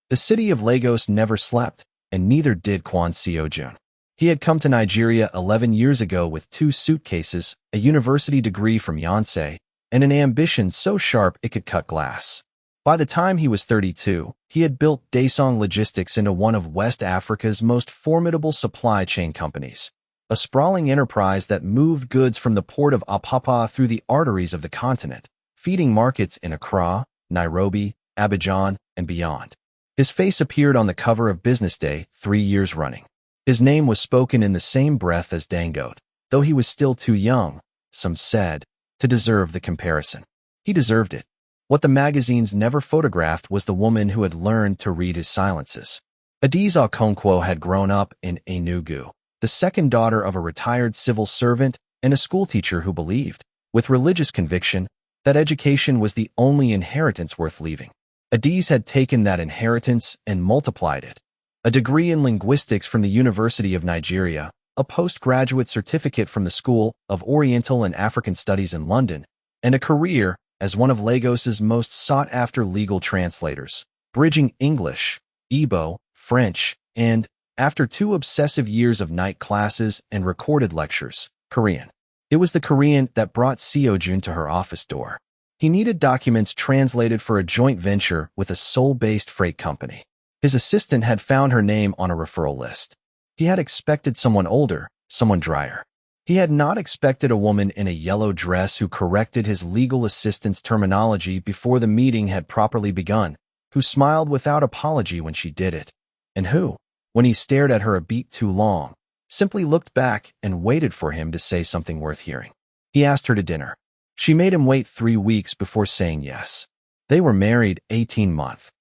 The city of Lagos never slept, and neither did Kwon Seo-jun. He had come to Nigeria 11 years ago with 2 suitcases, a university degree from Yonsei, and an ambition so sharp it could cut glass. By the time he was 32, he had built Daesong Logistics into one of West Africa's most formidable supply chain companies, a sprawling enterprise that moved goods from the port of Apapa through the arteries of the continent, feeding markets in Accra, Nairobi, Abidjan, and beyond. His face appeared on the cover of Business Day 3 years running. His name was spoken in the same breath as Dangote, though he was still too young, some said, to deserve the comparison. He deserved it. What the magazines never photographed was the woman who had learned to read his silences. Adiza Okonkwo had grown up in Enugu, the second daughter of a retired civil servant and a schoolteacher who believed, with religious conviction, that education was the only inheritance worth leaving. Adiz had taken that inheritance and multiplied it. A degree in linguistics from the University of Nigeria, a postgraduate certificate from the School of Oriental and African Studies in London, and a career as one of Lagos's most sought-after legal translators, bridging English, Igbo, French, and, after 2 obsessive years of night classes and recorded lectures, Korean. It was the Korean that brought Seo-jun to her office door. He needed documents translated for a joint venture with a Seoul-based freight company. His assistant had found her name on a referral list. He had expected someone older, someone drier. He had not expected a woman in a yellow dress who corrected his legal assistant's terminology before the meeting had properly begun, who smiled without apology when she did it, and who, when he stared at her a beat too long, simply looked back and waited for him to say something worth hearing. He asked her to dinner. She made him wait 3 weeks before saying yes. They were married 18 months.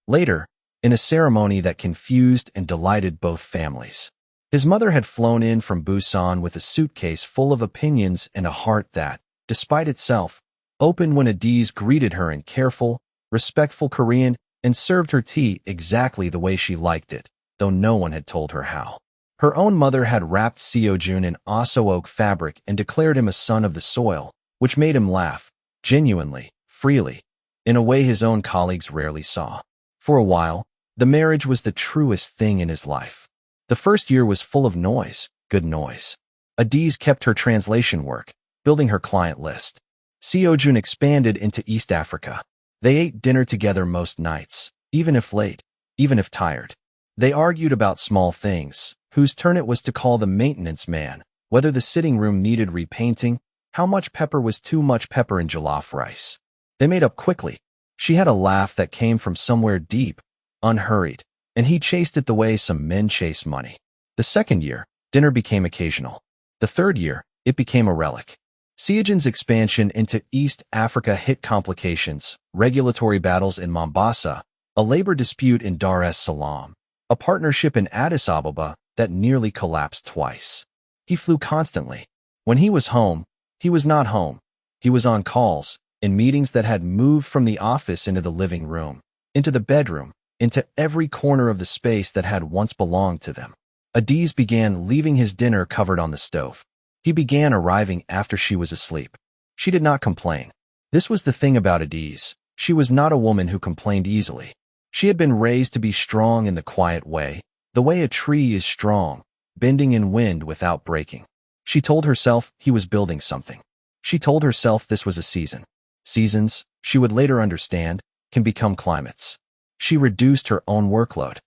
Later, in a ceremony that confused and delighted both families, his mother had flown in from Busan with a suitcase full of opinions and a heart that, despite itself, opened when Adiz greeted her in careful, respectful Korean and served her tea exactly the way she liked it, though no one had told her how. Her own mother had wrapped Seo-jun in osso oak fabric and declared him a son of the soil, which made him laugh, genuinely, freely, in a way his own colleagues rarely saw. For a while, the marriage was the truest thing in his life. The first year was full of noise, good noise. Adiz kept her translation work, building her client list. Seo-jun expanded into East Africa. They ate dinner together most nights, even if late, even if tired. They argued about small things, whose turn it was to call the maintenance man, whether the sitting room needed repainting, how much pepper was too much pepper in jollof rice. They made up quickly. She had a laugh that came from somewhere deep, unhurried, and he chased it the way some men chase money. The second year, dinner became occasional. The third year, it became a relic. Seo-jun's expansion into East Africa hit complications, regulatory battles in Mombasa, a labor dispute in Dar es Salaam, a partnership in Addis Ababa that nearly collapsed twice. He flew constantly. When he was home, he was not home. He was on calls, in meetings that had moved from the office into the living room, into the bedroom, into every corner of the space that had once belonged to them. Adiz began leaving his dinner covered on the stove. He began arriving after she was asleep. She did not complain. This was the thing about Adiz. She was not a woman who complained easily. She had been raised to be strong in the quiet way, the way a tree is strong, bending in wind without breaking. She told herself he was building something. She told herself this was a season. Seasons, she would later understand, can become climates. She reduced her own workload.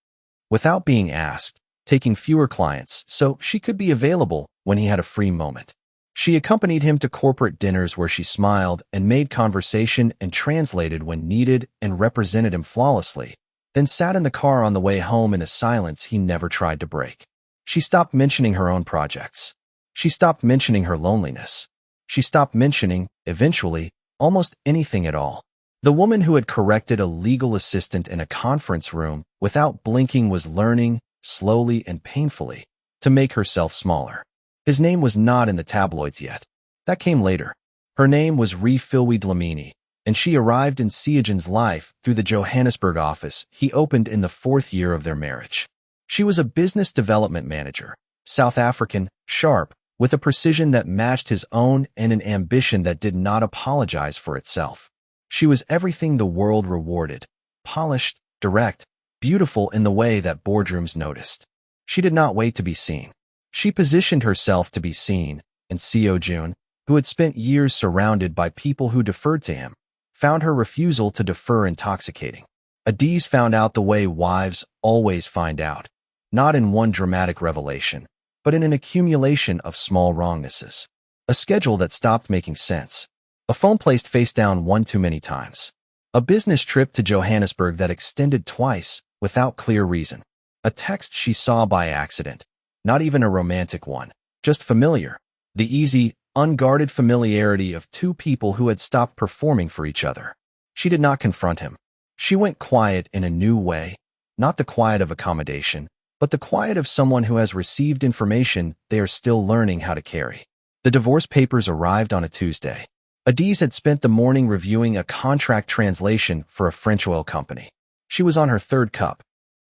Without being asked, taking fewer clients so she could be available when he had a free moment. She accompanied him to corporate dinners where she smiled and made conversation and translated when needed and represented him flawlessly, then sat in the car on the way home in a silence he never tried to break. She stopped mentioning her own projects. She stopped mentioning her loneliness. She stopped mentioning, eventually, almost anything at all. The woman who had corrected a legal assistant in a conference room without blinking was learning, slowly and painfully, to make herself smaller. His name was not in the tabloids yet. That came later. Her name was Refilwi Dlamini, and she arrived in Seo-jun's life through the Johannesburg office he opened in the 4th year of their marriage. She was a business development manager, South African, sharp, with a precision that matched his own and an ambition that did not apologize for itself. She was everything the world rewarded, polished, direct, beautiful in the way that boardrooms noticed. She did not wait to be seen. She positioned herself to be seen, and Seo Jun, who had spent years surrounded by people who deferred to him, found her refusal to defer intoxicating. Adiz found out the way wives always find out, not in one dramatic revelation, but in an accumulation of small wrongnesses. A schedule that stopped making sense. A phone placed face down one too many times. A business trip to Johannesburg that extended twice without clear reason. A text she saw by accident. Not even a romantic one, just familiar. The easy, unguarded familiarity of two people who had stopped performing for each other. She did not confront him. She went quiet in a new way, not the quiet of accommodation, but the quiet of someone who has received information they are still learning how to carry. The divorce papers arrived on a Tuesday. Adiz had spent the morning reviewing a contract translation for a French oil company. She was on her third cup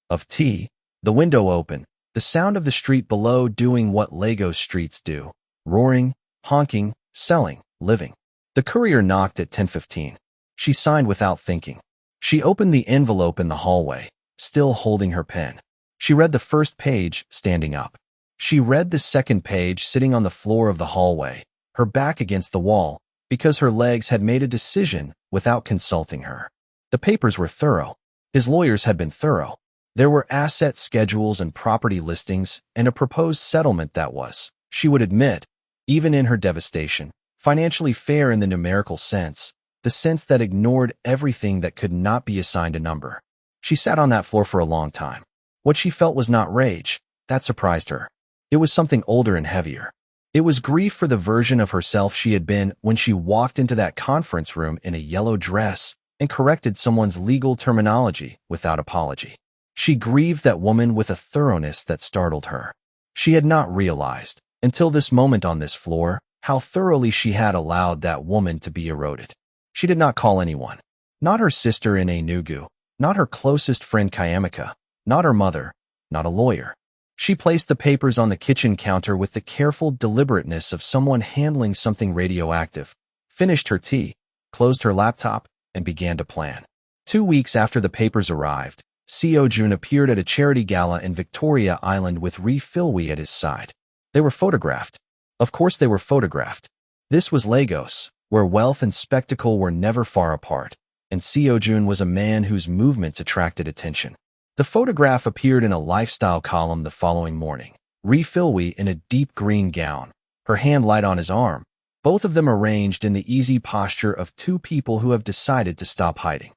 of tea, the window open, the sound of the street below doing what Lagos streets do, roaring, honking, selling, living. The courier knocked at 10:15. She signed without thinking. She opened the envelope in the hallway, still holding her pen. She read the first page, standing up. She read the second page sitting on the floor of the hallway, her back against the wall, because her legs had made a decision without consulting her. The papers were thorough. His lawyers had been thorough. There were asset schedules and property listings and a proposed settlement that was, she would admit, even in her devastation, financially fair in the numerical sense, the sense that ignored everything that could not be assigned a number. She sat on that floor for a long time. What she felt was not rage. That surprised her. It was something older and heavier. It was grief for the version of herself she had been when she walked into that conference room in a yellow dress and corrected someone's legal terminology without apology. She grieved that woman with a thoroughness that startled her. She had not realized, until this moment on this floor, how thoroughly she had allowed that woman to be eroded. She did not call anyone. Not her sister in Enugu, not her closest friend Kayamika, not her mother, not a lawyer. She placed the papers on the kitchen counter with the careful deliberateness of someone handling something radioactive, finished her tea, closed her laptop, and began to plan. 2 weeks after the papers arrived, Seo Jun appeared at a charity gala in Victoria Island with Ri Filwi at his side. They were photographed. Of course they were photographed. This was Lagos, where wealth and spectacle were never far apart, and Seo Jun was a man whose movements attracted attention. The photograph appeared in a lifestyle column the following morning. Ri Filwi in a deep green gown, her hand light on his arm, both of them arranged in the easy posture of two people who have decided to stop hiding.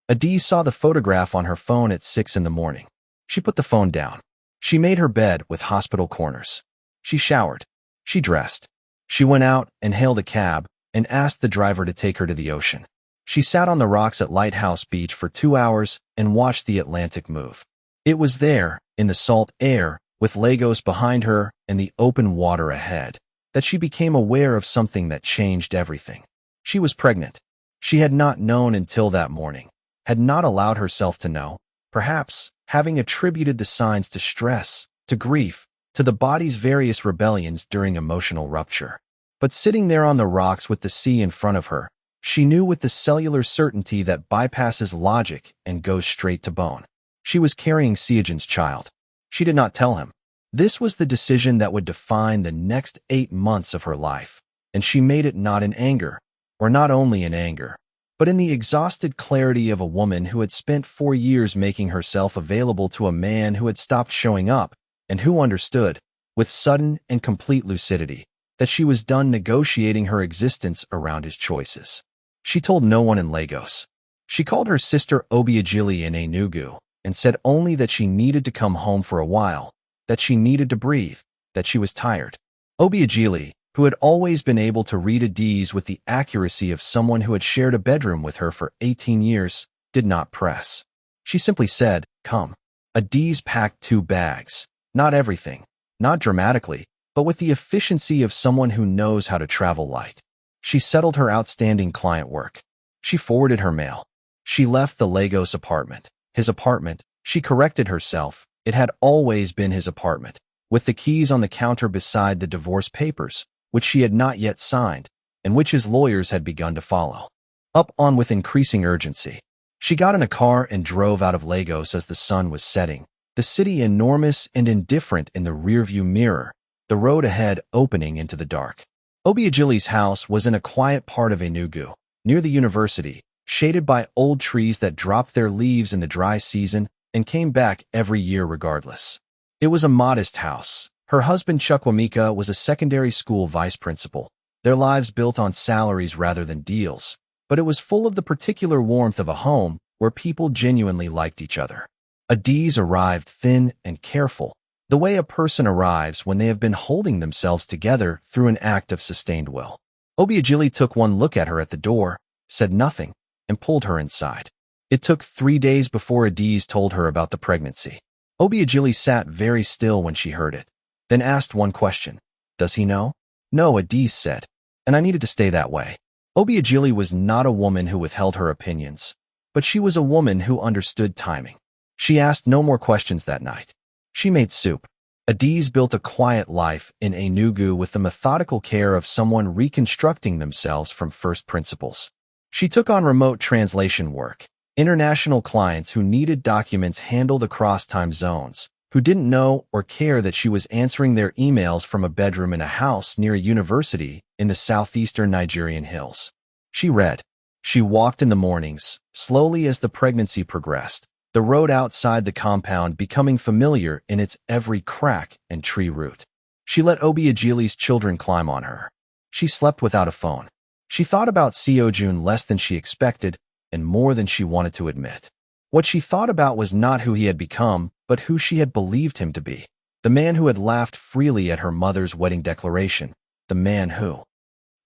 Adiz saw the photograph on her phone at 6 in the morning. She put the phone down. She made her bed with hospital corners. She showered. She dressed. She went out and hailed a cab and asked the driver to take her to the ocean. She sat on the rocks at Lighthouse Beach for 2 hours and watched the Atlantic move. It was there, in the salt air, with Lagos behind her and the open water ahead, that she became aware of something that changed everything. She was pregnant. She had not known until that morning, had not allowed herself to know, perhaps having attributed the signs to stress, to grief, to the body's various rebellions during emotional rupture. But sitting there on the rocks with the sea in front of her, she knew with the cellular certainty that bypasses logic and goes straight to bone. She was carrying Seojun's child. She did not tell him. This was the decision that would define the next 8 months of her life, and she made it not in anger, or not only in anger, but in the exhausted clarity of a woman who had spent 4 years making herself available to a man who had stopped showing up, and who understood, with sudden and complete lucidity, that she was done negotiating her existence around his choices. She told no one in Lagos. She called her sister Obiageli in Enugu and said only that she needed to come home for a while, that she needed to breathe, that she was tired. Obiageli, who had always been able to read Adiz with the accuracy of someone who had shared a bedroom with her for 18 years, did not press. She simply said, "Come." Adiz packed 2 bags. Not everything, not dramatically, but with the efficiency of someone who knows how to travel light. She settled her outstanding client work. She forwarded her mail. She left the Lagos apartment. His apartment, she corrected herself, it had always been his apartment, with the keys on the counter beside the divorce papers, which she had not yet signed, and which his lawyers had begun to follow up on with increasing urgency. She got in a car and drove out of Lagos as the sun was setting, the city enormous and indifferent in the rearview mirror, the road ahead opening into the dark. Obiageli's house was in a quiet part of Enugu, near the university, shaded by old trees that dropped their leaves in the dry season and came back every year regardless. It was a modest house. Her husband Chukwemeka was a secondary school vice principal, their lives built on salaries rather than deals, but it was full of the particular warmth of a home where people genuinely liked each other. Adiz arrived thin and careful, the way a person arrives when they have been holding themselves together through an act of sustained will. Obiageli took one look at her at the door, said nothing, and pulled her inside. It took 3 days before Adiz told her about the pregnancy. Obiageli sat very still when she heard it, then asked one question. Does he know? No, Adiz said, and I needed to stay that way. Obiageli was not a woman who withheld her opinions, but she was a woman who understood timing. She asked no more questions that night. She made soup. Adiz built a quiet life in Enugu with the methodical care of someone reconstructing themselves from first principles. She took on remote translation work, international clients who needed documents handled across time zones, who didn't know or care that she was answering their emails from a bedroom in a house near a university in the southeastern Nigerian hills. She read. She walked in the mornings, slowly as the pregnancy progressed, the road outside the compound becoming familiar in its every crack and tree root. She let Obiageli's children climb on her. She slept without a phone. She thought about Seojun less than she expected and more than she wanted to admit. What she thought about was not who he had become, but who she had believed him to be. The man who had laughed freely at her mother's wedding declaration. The man who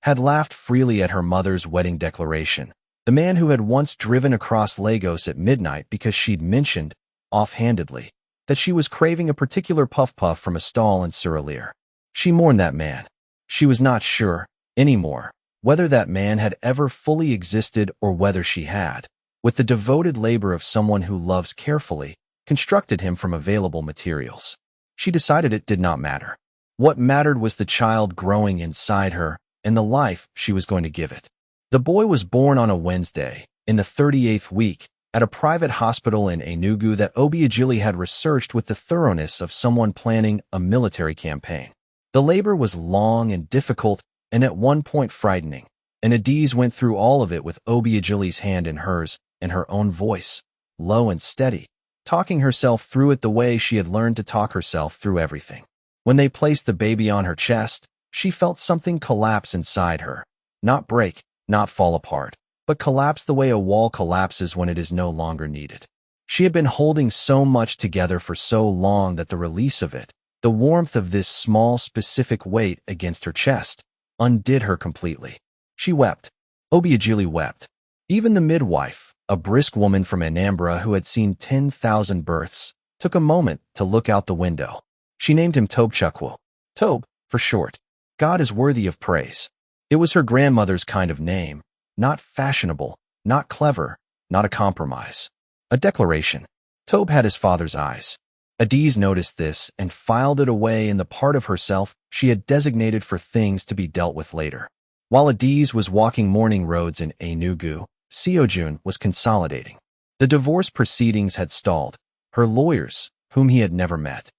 had laughed freely at her mother's wedding declaration. The man who had once driven across Lagos at midnight because she'd mentioned, offhandedly, that she was craving a particular puff-puff from a stall in Suralere. She mourned that man. She was not sure, anymore, whether that man had ever fully existed or whether she had, with the devoted labor of someone who loves carefully, constructed him from available materials. She decided it did not matter. What mattered was the child growing inside her and the life she was going to give it. The boy was born on a Wednesday, in the 38th week, at a private hospital in Enugu that Obiageli had researched with the thoroughness of someone planning a military campaign. The labor was long and difficult and at one point frightening, and Adiz went through all of it with Obiageli's hand in hers and her own voice, low and steady, talking herself through it the way she had learned to talk herself through everything. When they placed the baby on her chest, she felt something collapse inside her, not break, not fall apart, but collapse the way a wall collapses when it is no longer needed. She had been holding so much together for so long that the release of it, the warmth of this small specific weight against her chest, undid her completely. She wept. Obiageli wept. Even the midwife, a brisk woman from Anambra who had seen 10,000 births, took a moment to look out the window. She named him Tobechukwu. Tobe, for short. God is worthy of praise. It was her grandmother's kind of name, not fashionable, not clever, not a compromise. A declaration. Tobe had his father's eyes. Adiz noticed this and filed it away in the part of herself she had designated for things to be dealt with later. While Adiz was walking morning roads in Enugu, Seojun was consolidating. The divorce proceedings had stalled. Her lawyers, whom he had never met,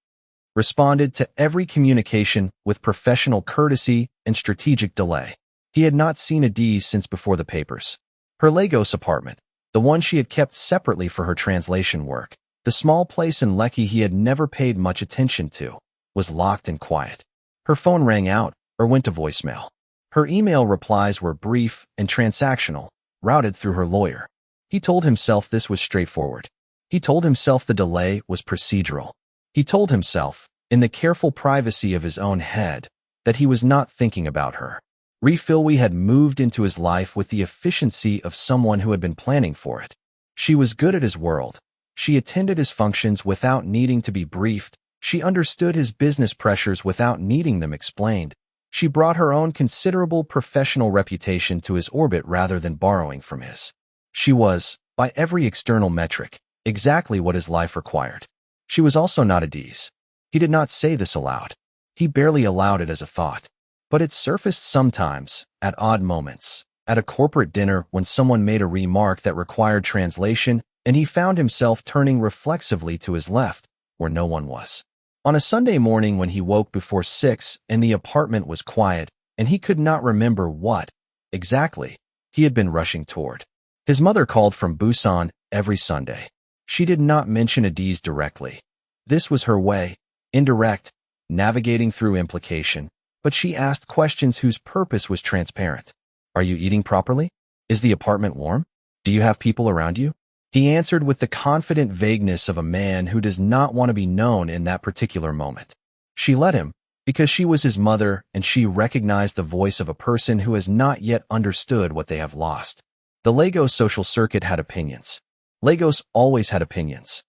responded to every communication with professional courtesy and strategic delay. He had not seen Adiz since before the papers. Her Lagos apartment, the one she had kept separately for her translation work, the small place in Lekki he had never paid much attention to, was locked and quiet. Her phone rang out or went to voicemail. Her email replies were brief and transactional, routed through her lawyer. He told himself this was straightforward. He told himself the delay was procedural. He told himself, in the careful privacy of his own head, that he was not thinking about her. Refilwe had moved into his life with the efficiency of someone who had been planning for it. She was good at his world. She attended his functions without needing to be briefed. She understood his business pressures without needing them explained. She brought her own considerable professional reputation to his orbit rather than borrowing from his. She was, by every external metric, exactly what his life required. She was also not Adiz. He did not say this aloud. He barely allowed it as a thought. But it surfaced sometimes, at odd moments. at a corporate dinner when someone made a remark that required translation, and he found himself turning reflexively to his left, where no one was. On a Sunday morning when he woke before 6 and the apartment was quiet, and he could not remember what, exactly, he had been rushing toward. His mother called from Busan every Sunday. She did not mention Adiz directly. This was her way, indirect, navigating through implication, but she asked questions whose purpose was transparent. Are you eating properly? Is the apartment warm? Do you have people around you? He answered with the confident vagueness of a man who does not want to be known in that particular moment. She let him, because she was his mother and she recognized the voice of a person who has not yet understood what they have lost. The Lagos social circuit had opinions. Lagos always had opinions.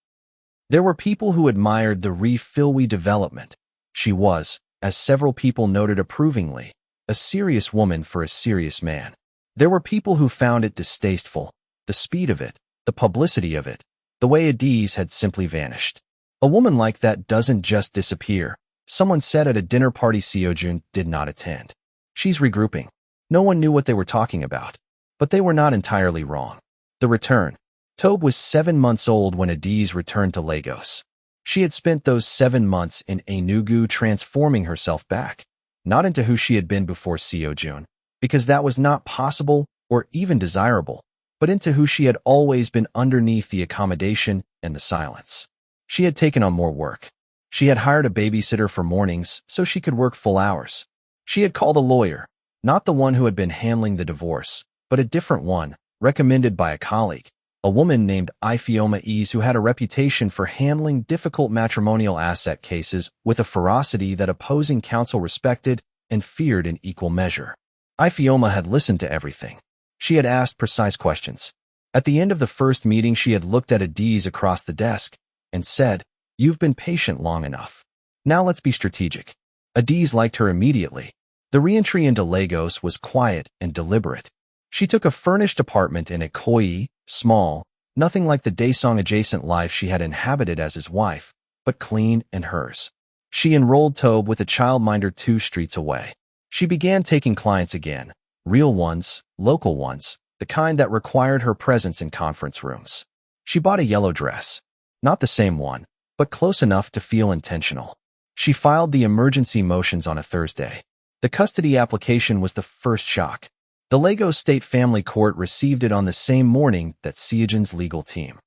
There were people who admired the Filwi development. She was, as several people noted approvingly, a serious woman for a serious man. There were people who found it distasteful, the speed of it, the publicity of it, the way Adiz had simply vanished. A woman like that doesn't just disappear, someone said at a dinner party Seojun did not attend. She's regrouping. No one knew what they were talking about. But they were not entirely wrong. The return. Tobe was 7 months old when Adiz returned to Lagos. She had spent those 7 months in Enugu transforming herself back, not into who she had been before Seojun, because that was not possible or even desirable, but into who she had always been underneath the accommodation and the silence. She had taken on more work. She had hired a babysitter for mornings so she could work full hours. She had called a lawyer, not the one who had been handling the divorce, but a different one, recommended by a colleague, a woman named Ifeoma Ease who had a reputation for handling difficult matrimonial asset cases with a ferocity that opposing counsel respected and feared in equal measure. Ifeoma had listened to everything. She had asked precise questions. At the end of the first meeting, she had looked at Adiz across the desk and said, "You've been patient long enough. Now let's be strategic." Adiz liked her immediately. The re-entry into Lagos was quiet and deliberate. She took a furnished apartment in Ikoyi, small, nothing like the Daesong-adjacent life she had inhabited as his wife, but clean and hers. She enrolled Tobe with a childminder 2 streets away. She began taking clients again, real ones, local ones, the kind that required her presence in conference rooms. She bought a yellow dress. Not the same one, but close enough to feel intentional. She filed the emergency motions on a Thursday. The custody application was the first shock. The Lagos State Family Court received it on the same morning that Seojun's legal team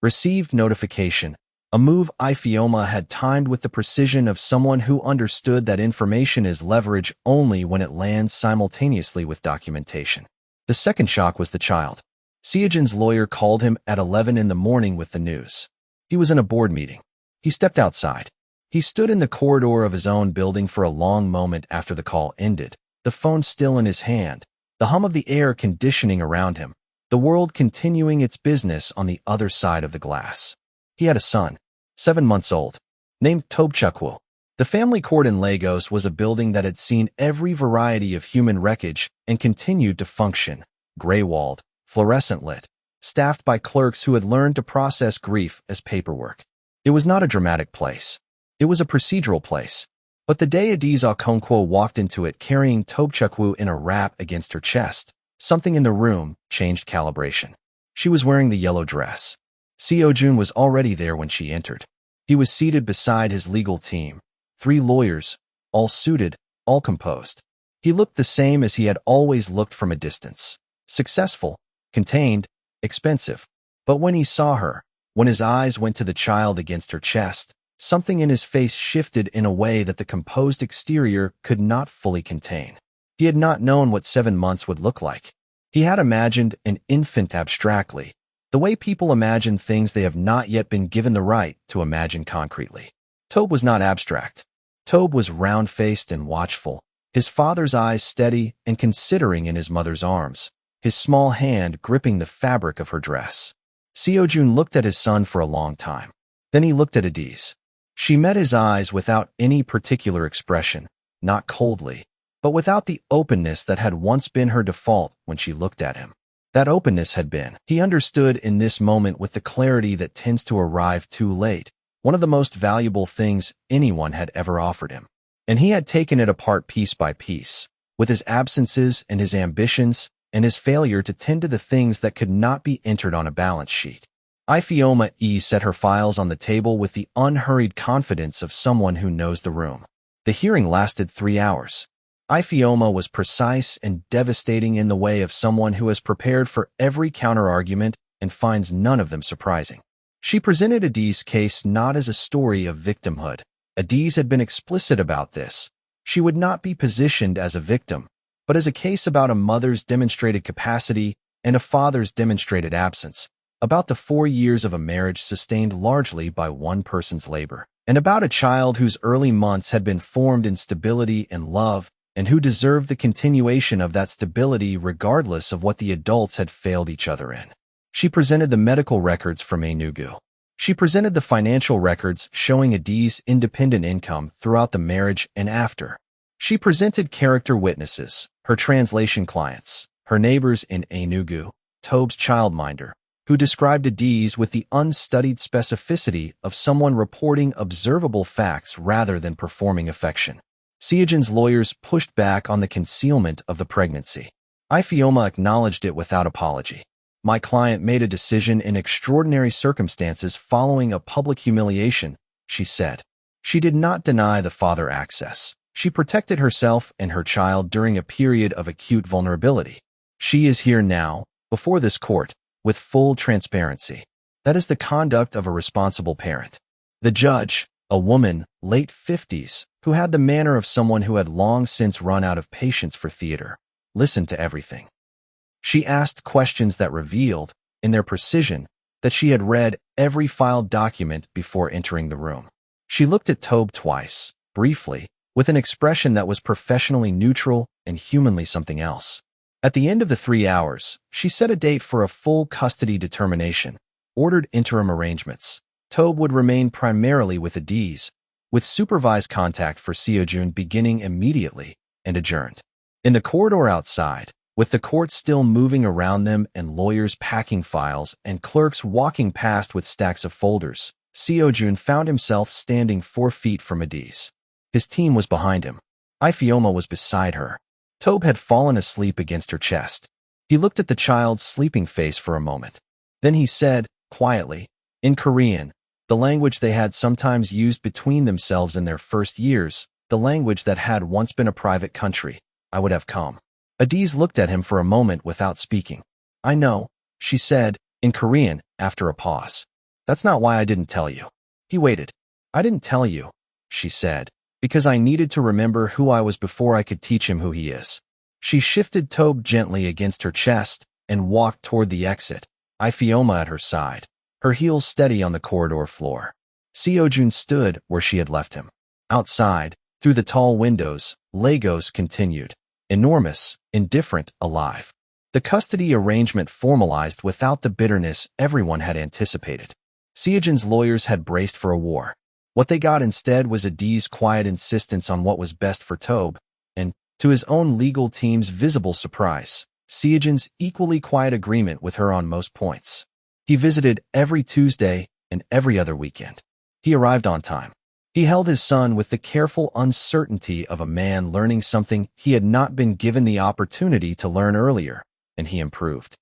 received notification, a move Ifeoma had timed with the precision of someone who understood that information is leverage only when it lands simultaneously with documentation. The second shock was the child. Seojun's lawyer called him at 11 in the morning with the news. He was in a board meeting. He stepped outside. He stood in the corridor of his own building for a long moment after the call ended, the phone still in his hand, the hum of the air conditioning around him, the world continuing its business on the other side of the glass. He had a son, 7 months old, named Tobchukwu. The family court in Lagos was a building that had seen every variety of human wreckage and continued to function, gray-walled, fluorescent lit, staffed by clerks who had learned to process grief as paperwork. It was not a dramatic place. It was a procedural place. But the day Adiz Okonkwo walked into it carrying Tobchukwu in a wrap against her chest, something in the room changed calibration. She was wearing the yellow dress. Seojun was already there when she entered. He was seated beside his legal team, 3 lawyers, all suited, all composed. He looked the same as he had always looked from a distance. Successful, contained, expensive. But when he saw her, when his eyes went to the child against her chest, something in his face shifted in a way that the composed exterior could not fully contain. He had not known what 7 months would look like. He had imagined an infant abstractly, the way people imagine things they have not yet been given the right to imagine concretely. Tobe was not abstract. Tobe was round-faced and watchful, his father's eyes steady and considering in his mother's arms, his small hand gripping the fabric of her dress. Seojun looked at his son for a long time. Then he looked at Adiz. She met his eyes without any particular expression, not coldly, but without the openness that had once been her default when she looked at him. That openness had been, he understood in this moment with the clarity that tends to arrive too late, one of the most valuable things anyone had ever offered him. And he had taken it apart piece by piece, with his absences and his ambitions, and his failure to tend to the things that could not be entered on a balance sheet. Ifeoma E. set her files on the table with the unhurried confidence of someone who knows the room. The hearing lasted 3 hours. Ifeoma was precise and devastating in the way of someone who has prepared for every counterargument and finds none of them surprising. She presented Adi's case not as a story of victimhood. Adi's had been explicit about this. She would not be positioned as a victim, but as a case about a mother's demonstrated capacity and a father's demonstrated absence, about the 4 years of a marriage sustained largely by one person's labor, and about a child whose early months had been formed in stability and love, and who deserved the continuation of that stability regardless of what the adults had failed each other in. She presented the medical records from Enugu. She presented the financial records showing Adi's independent income throughout the marriage and after. She presented character witnesses, her translation clients, her neighbors in Enugu, Tobe's childminder, who described Adi's with the unstudied specificity of someone reporting observable facts rather than performing affection. Seojan's lawyers pushed back on the concealment of the pregnancy. Ifeoma acknowledged it without apology. My client made a decision in extraordinary circumstances following a public humiliation, she said. She did not deny the father access. She protected herself and her child during a period of acute vulnerability. She is here now, before this court, with full transparency. That is the conduct of a responsible parent. The judge, a woman, late 50s, who had the manner of someone who had long since run out of patience for theater, listened to everything. She asked questions that revealed, in their precision, that she had read every filed document before entering the room. She looked at Tobe twice, briefly, with an expression that was professionally neutral and humanly something else. At the end of the 3 hours, she set a date for a full custody determination, ordered interim arrangements. Tobe would remain primarily with Adi's, with supervised contact for Seojun beginning immediately, and adjourned. In the corridor outside, with the court still moving around them and lawyers packing files and clerks walking past with stacks of folders, Seojun found himself standing 4 feet from Adi's. His team was behind him. Ifeoma was beside her. Tobe had fallen asleep against her chest. He looked at the child's sleeping face for a moment. Then he said, quietly, in Korean, the language they had sometimes used between themselves in their first years, the language that had once been a private country, I would have come. Adi's looked at him for a moment without speaking. I know, she said, in Korean, after a pause. That's not why I didn't tell you. He waited. I didn't tell you, she said, because I needed to remember who I was before I could teach him who he is. She shifted Tobe gently against her chest and walked toward the exit, Ifeoma at her side, her heels steady on the corridor floor. Seojun stood where she had left him. Outside, through the tall windows, Lagos continued. Enormous, indifferent, alive. The custody arrangement formalized without the bitterness everyone had anticipated. Seojun's lawyers had braced for a war. What they got instead was Adi's quiet insistence on what was best for Tobe, and, to his own legal team's visible surprise, Seojun's equally quiet agreement with her on most points. He visited every Tuesday and every other weekend. He arrived on time. He held his son with the careful uncertainty of a man learning something he had not been given the opportunity to learn earlier, and he improved.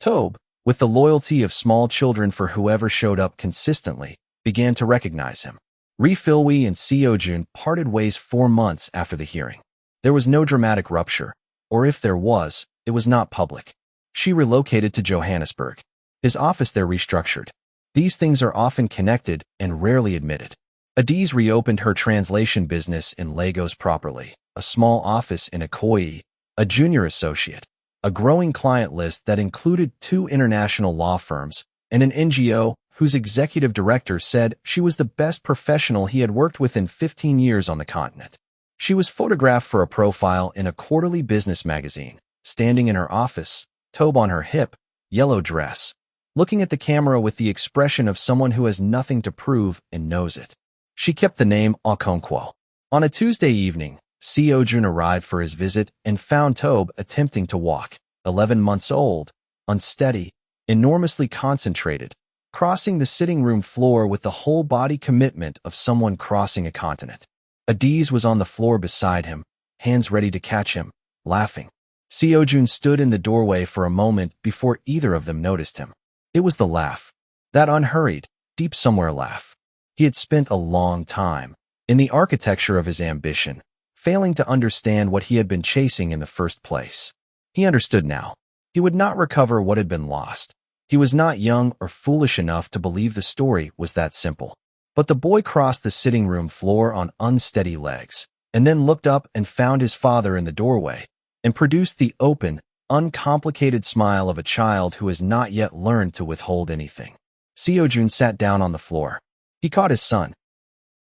Tobe, with the loyalty of small children for whoever showed up consistently, began to recognize him. Refilwi and Seojun parted ways 4 months after the hearing. There was no dramatic rupture, or if there was, it was not public. She relocated to Johannesburg. His office there restructured. These things are often connected and rarely admitted. Adi's reopened her translation business in Lagos properly, a small office in Ikoyi, a junior associate, a growing client list that included 2 international law firms, and an NGO whose executive director said she was the best professional he had worked with in 15 years on the continent. She was photographed for a profile in a quarterly business magazine, standing in her office, Tobe on her hip, yellow dress, looking at the camera with the expression of someone who has nothing to prove and knows it. She kept the name Okonkwo. On a Tuesday evening, Seojun arrived for his visit and found Tobe attempting to walk, 11 months old, unsteady, enormously concentrated, crossing the sitting room floor with the whole body commitment of someone crossing a continent. Adi's was on the floor beside him, hands ready to catch him, laughing. Seojun stood in the doorway for a moment before either of them noticed him. It was the laugh. That unhurried, deep somewhere laugh. He had spent a long time in the architecture of his ambition, failing to understand what he had been chasing in the first place. He understood now. He would not recover what had been lost. He was not young or foolish enough to believe the story was that simple. But the boy crossed the sitting room floor on unsteady legs, and then looked up and found his father in the doorway, and produced the open, uncomplicated smile of a child who has not yet learned to withhold anything. Seojun sat down on the floor. He caught his son,